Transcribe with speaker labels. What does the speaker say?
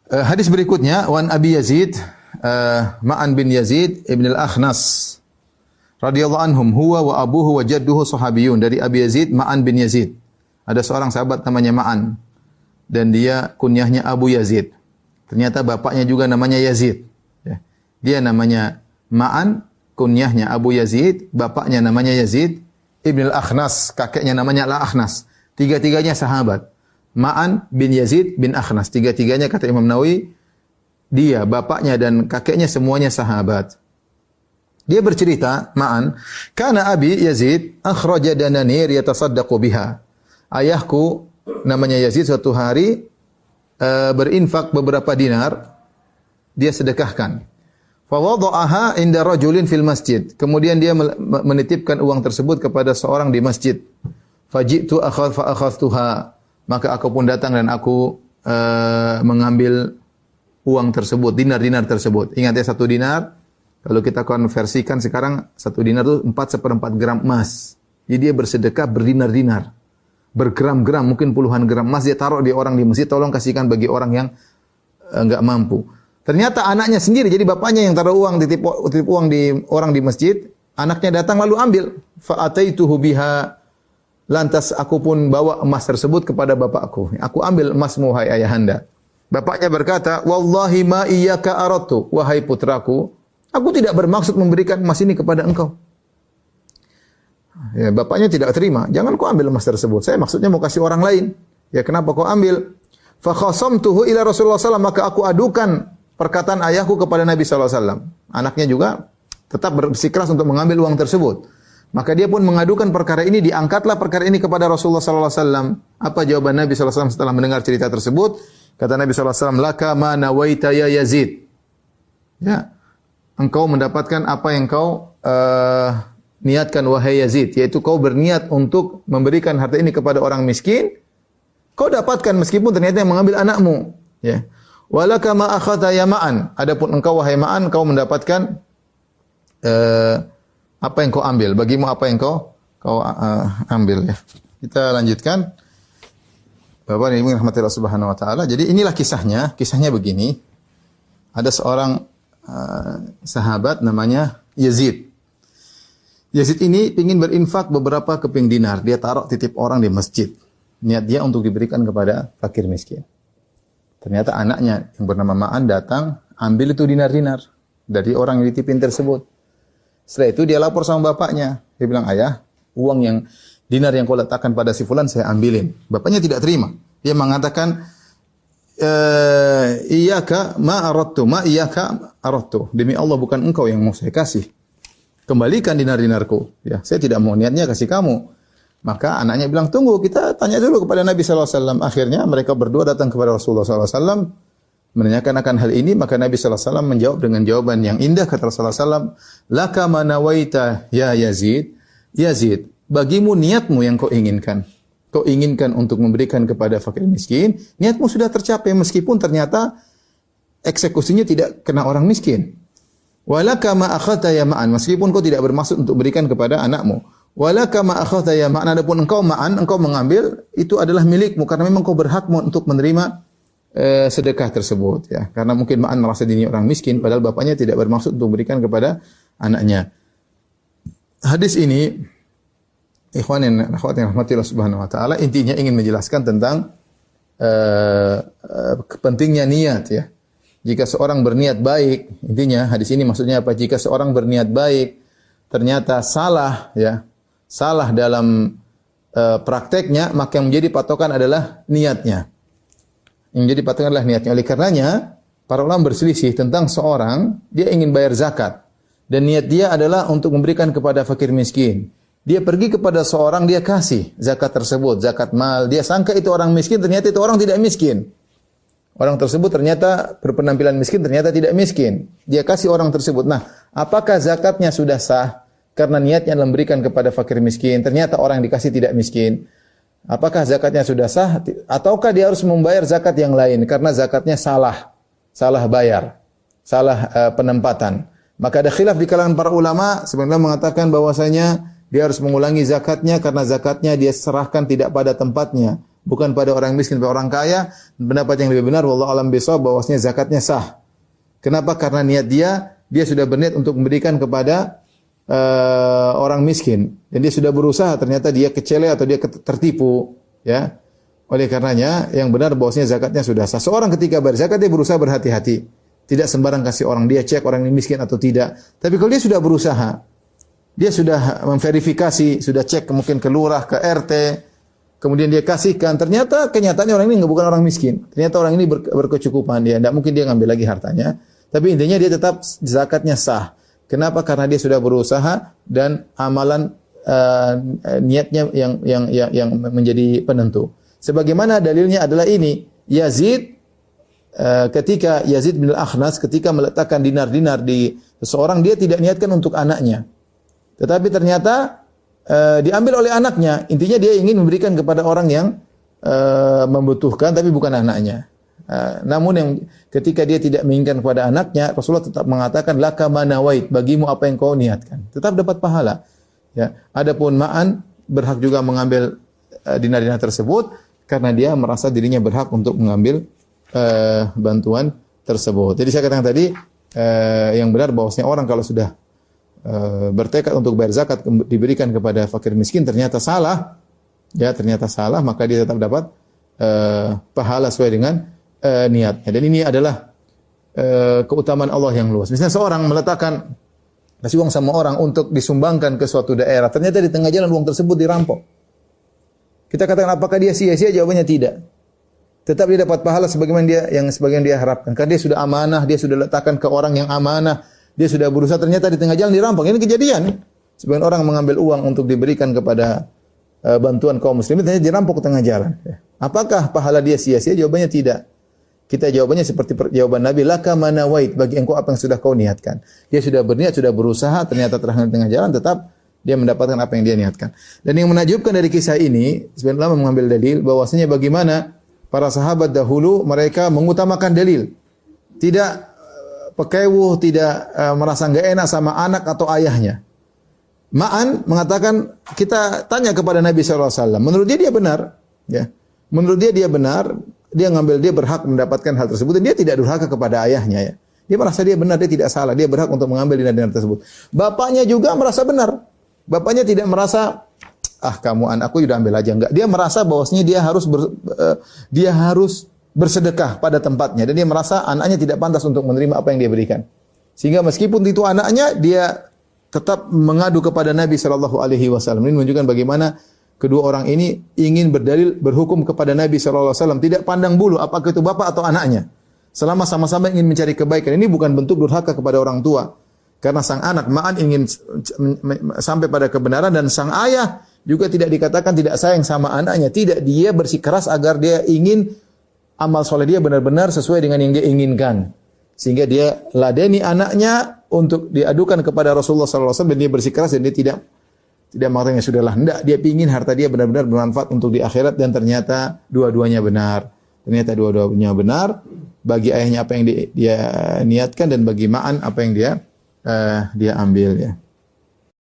Speaker 1: Hadis berikutnya, wan Abi Yazid Ma'an bin Yazid ibn al-Akhnas radhiyallahu anhum huwa wa abuhu wa jadduhu sahabiyun. Dari Abi Yazid Ma'an bin Yazid. Ada seorang sahabat namanya Ma'an dan dia kunyahnya Abu Yazid. Ternyata bapaknya juga namanya Yazid. Ya. Dia namanya Ma'an, kunyahnya Abu Yazid, bapaknya namanya Yazid ibn al-Akhnas, kakeknya namanya Al-Akhnas. Tiga-tiganya sahabat. Ma'an bin Yazid bin Akhnas. Tiga-tiganya kata Imam Nawawi, dia, bapaknya dan kakeknya semuanya sahabat. Dia bercerita, Ma'an, kana Abi Yazid akhraja dananir yatasaddaqu biha. Ayahku namanya Yazid suatu hari berinfak beberapa dinar, dia sedekahkan. Fa wada'aha inda rajulin fil masjid. Kemudian dia menitipkan uang tersebut kepada seorang di masjid. Faji'tu fa akhadtuha. Maka aku pun datang dan aku mengambil uang tersebut, dinar-dinar tersebut. Ingat ya, 1 dinar, kalau kita konversikan sekarang 1 dinar itu 4/4 gram emas. Jadi dia bersedekah berdinar-dinar, bergram-gram, mungkin puluhan gram emas dia taruh di orang di masjid, tolong kasihkan bagi orang yang enggak mampu. Ternyata anaknya sendiri, jadi bapaknya yang taruh uang, titip uang di orang di masjid, anaknya datang lalu ambil. Fa ataituhu biha. Lantas aku pun bawa emas tersebut kepada bapakku. Aku ambil emasmu, wahai ayahanda. Bapaknya berkata, wallahi ma iyyaka aradtu, wahai putraku, aku tidak bermaksud memberikan emas ini kepada engkau. Ya, bapaknya tidak terima. Jangan kau ambil emas tersebut. Saya maksudnya mau kasih orang lain. Ya, kenapa kau ambil? Fa khasamtuhu ila Rasulullah sallallahu alaihi wasallam, maka aku adukan perkataan ayahku kepada Nabi sallallahu alaihi wasallam. Anaknya juga tetap bersikeras untuk mengambil uang tersebut. Maka dia pun mengadukan perkara ini, diangkatlah perkara ini kepada Rasulullah sallallahu alaihi wasallam. Apa jawaban Nabi sallallahu alaihi wasallam setelah mendengar cerita tersebut? Kata Nabi sallallahu alaihi wasallam, "Laka ma nawaita ya Yazid." Ya. Engkau mendapatkan apa yang kau niatkan wahai Yazid, yaitu kau berniat untuk memberikan harta ini kepada orang miskin. Kau dapatkan meskipun ternyata yang mengambil anakmu, ya. Walaka ma akhadha ya Ma'an. Adapun engkau wahai Ma'an, kau mendapatkan apa yang kau ambil, bagimu apa yang kau ambil, ya. Kita lanjutkan. Bapak dan Ibu rahmatillah subhanahu wa ta'ala. Jadi inilah kisahnya. Kisahnya begini. Ada seorang sahabat namanya Yazid. Yazid ini ingin berinfak beberapa keping dinar. Dia taruh titip orang di masjid. Niat dia untuk diberikan kepada fakir miskin. Ternyata anaknya yang bernama Ma'an datang, ambil itu dinar-dinar dari orang yang dititipin tersebut. Setelah itu dia lapor sama bapaknya. Dia bilang, ayah, uang yang dinar yang kau letakkan pada si fulan saya ambilin. Bapaknya tidak terima. Dia mengatakan, iyyaka ma iyyaka aradtu. Demi Allah bukan engkau yang mau saya kasih. Kembalikan dinar-dinarku. Ya, saya tidak mau, niatnya kasih kamu. Maka anaknya bilang, tunggu, kita tanya dulu kepada Nabi sallallahu alaihi wasallam. Akhirnya mereka berdua datang kepada Rasulullah sallallahu alaihi wasallam menanyakan akan hal ini, maka Nabi sallallahu alaihi wasallam menjawab dengan jawaban yang indah. Kata Rasulullah sallallahu alaihi wasallam, "Laka ma nawaita ya Yazid." Yazid, bagimu niatmu yang kau inginkan. Kau inginkan untuk memberikan kepada fakir miskin, niatmu sudah tercapai meskipun ternyata eksekusinya tidak kena orang miskin. Walaka ma akhadha ya Ma'an, meskipun kau tidak bermaksud untuk berikan kepada anakmu. Walaka ma akhadha ya Ma'an, adapun engkau Ma'an, engkau mengambil itu adalah milikmu karena memang kau berhak untuk menerima sedekah tersebut, ya. Karena mungkin Ma'an merasa dirinya orang miskin padahal bapaknya tidak bermaksud untuk berikan kepada anaknya. Hadis ini ikhwanin akhwatin rahmatillah subhanahu wa taala intinya ingin menjelaskan tentang pentingnya niat, ya. Jika seorang berniat baik, intinya hadis ini maksudnya apa? Jika seorang berniat baik ternyata salah, ya. Salah dalam prakteknya, maka yang menjadi patokan adalah niatnya. Yang menjadi patokan adalah niatnya. Oleh karenanya, para ulama berselisih tentang seorang, dia ingin bayar zakat. Dan niat dia adalah untuk memberikan kepada fakir miskin. Dia pergi kepada seorang, dia kasih zakat tersebut, zakat mal. Dia sangka itu orang miskin, ternyata itu orang tidak miskin. Orang tersebut ternyata berpenampilan miskin, ternyata tidak miskin. Dia kasih orang tersebut. Nah, apakah zakatnya sudah sah? Karena niatnya memberikan kepada fakir miskin. Ternyata orang yang dikasih tidak miskin. Apakah zakatnya sudah sah? Ataukah dia harus membayar zakat yang lain? Karena zakatnya salah. Salah bayar. Salah penempatan. Maka ada khilaf di kalangan para ulama. Sebenarnya mengatakan bahwasanya dia harus mengulangi zakatnya. Karena zakatnya dia serahkan tidak pada tempatnya. bukan pada orang miskin, pada orang kaya. Pendapat yang lebih benar wallahu alam bisawab bahwasanya zakatnya sah. Kenapa? Karena niat dia sudah berniat untuk memberikan kepada orang miskin dan dia sudah berusaha, ternyata dia kecele atau dia tertipu, ya. Oleh karenanya yang benar bahwasanya zakatnya sudah sah. Seorang ketika berzakat dia berusaha berhati-hati. Tidak sembarang kasih orang, dia cek orang ini miskin atau tidak. Tapi kalau dia sudah berusaha, dia sudah memverifikasi, sudah cek mungkin ke lurah, ke RT, kemudian dia kasihkan, ternyata kenyataannya orang ini bukan orang miskin. Ternyata orang ini berkecukupan, dia tidak mungkin dia ngambil lagi hartanya. Tapi intinya dia tetap zakatnya sah. Kenapa? Karena dia sudah berusaha dan amalan niatnya yang menjadi penentu. Sebagaimana dalilnya adalah ini, Yazid ketika Yazid bin Al-Akhnas ketika meletakkan dinar-dinar di seseorang, dia tidak niatkan untuk anaknya. Tetapi ternyata diambil oleh anaknya. Intinya dia ingin memberikan kepada orang yang membutuhkan tapi bukan anaknya. Namun yang ketika dia tidak menginginkan kepada anaknya, Rasulullah tetap mengatakan laka manawait, bagimu apa yang kau niatkan. Tetap dapat pahala. Ya. Adapun Ma'an berhak juga mengambil dinar-dinar tersebut karena dia merasa dirinya berhak untuk mengambil bantuan tersebut. Jadi saya katakan tadi yang benar bahwasanya orang kalau sudah bertekad untuk bayar zakat diberikan kepada fakir miskin ternyata salah, ya ternyata salah, maka dia tetap dapat pahala sesuai dengan niatnya. Dan ini adalah keutamaan Allah yang luas. Misalnya seorang meletakkan kasih uang sama orang untuk disumbangkan ke suatu daerah, ternyata di tengah jalan uang tersebut dirampok. Kita katakan apakah dia sia-sia? Jawabannya tidak. Tetap dia dapat pahala sebagaimana dia harapkan. Karena dia sudah amanah, dia sudah letakkan ke orang yang amanah, dia sudah berusaha, ternyata di tengah jalan dirampok. Ini kejadian. Sebagian orang mengambil uang untuk diberikan kepada bantuan kaum muslimin, ternyata dirampok ke tengah jalan. Apakah pahala dia sia-sia? Jawabannya tidak. Kita jawabannya seperti jawaban Nabi, laka manawait, bagi engkau apa yang sudah kau niatkan. Dia sudah berniat, sudah berusaha, ternyata terhalang di tengah jalan, tetap dia mendapatkan apa yang dia niatkan. Dan yang menakjubkan dari kisah ini, sebenarnya ulama mengambil dalil bahwasanya bagaimana para sahabat dahulu mereka mengutamakan dalil. Tidak pekewuh, tidak merasa enggak enak sama anak atau ayahnya. Ma'an mengatakan, kita tanya kepada Nabi SAW, menurut dia benar, ya. Menurut dia benar, dia berhak mendapatkan hal tersebut dan dia tidak durhaka kepada ayahnya, ya. Dia merasa dia benar, dia tidak salah, dia berhak untuk mengambil dinar-dinar tersebut. Bapaknya juga merasa benar. Bapaknya tidak merasa, kamu anakku sudah ambil aja, enggak. Dia merasa bahwasanya dia harus bersedekah pada tempatnya dan dia merasa anaknya tidak pantas untuk menerima apa yang dia berikan. Sehingga meskipun itu anaknya, dia tetap mengadu kepada Nabi sallallahu alaihi wasallam. Ini menunjukkan bagaimana kedua orang ini ingin berdalil berhukum kepada Nabi sallallahu alaihi wasallam, tidak pandang bulu apakah itu bapak atau anaknya. Selama sama-sama ingin mencari kebaikan, ini bukan bentuk durhaka kepada orang tua. Karena sang anak Ma'an ingin sampai pada kebenaran dan sang ayah juga tidak dikatakan tidak sayang sama anaknya. Tidak, dia bersikeras agar dia ingin amal soleh dia benar-benar sesuai dengan yang dia inginkan. Sehingga dia ladeni anaknya untuk diadukan kepada Rasulullah SAW dan dia bersikeras dan dia tidak mengatakan sudahlah. Tidak, dia ingin harta dia benar-benar bermanfaat untuk di akhirat dan ternyata dua-duanya benar. Ternyata dua-duanya benar. Bagi ayahnya apa yang dia niatkan dan bagi Ma'an apa yang dia ambil, ya.